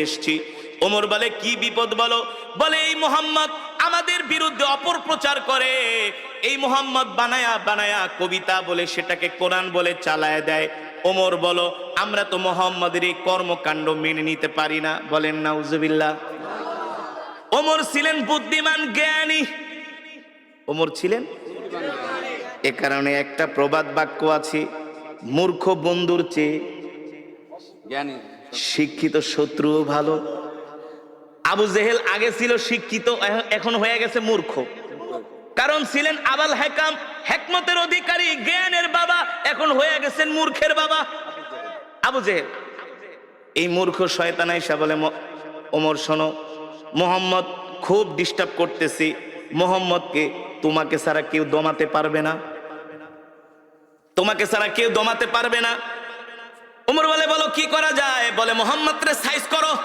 এসেছি। ওমর বলে কি বিপদ বলো? বলে এই মুহাম্মদ আমাদের বিরুদ্ধে অপপ্রচার করে, এই মুহাম্মদ বানায়া বানায়া কবিতা বলে সেটাকে কোরআন বলে চালায় দেয়। ওমর বলো আমরা তো মুহাম্মদের এই কর্মকাণ্ড মেনে নিতে পারি না। বলেন নাউজুবিল্লাহ। ওমর ছিলেন বুদ্ধিমান জ্ঞানী, ওমর ছিলেন। এ কারণে একটা প্রবাদ বাক্য আছে, মূর্খ বন্ধুর চেয়ে জ্ঞানী শিক্ষিত শত্রুও ভালো। আবু জেহেল আগে ছিল শিক্ষিত, এখন হয়ে গেছে মূর্খ। কারণ ছিলেন আবাল হেকাম, হেকমতের অধিকারী, জ্ঞানের বাবা, এখন হয়ে গেছেন মূর্খের বাবা আবু জেহেল। এই মূর্খ শয়তান আয়েশা বলে ওমর শোনো, মোহাম্মদ খুব ডিস্টার্ব করতেছি, মোহাম্মদকে তোমাকে ছাড়া কেউ দমাতে পারবে না, তোমাকে ছাড়া কেউ দমাতে পারবে না। ওমর বলে বলো কি করা যায়? বলে মোহাম্মদ রে সাইজ করো।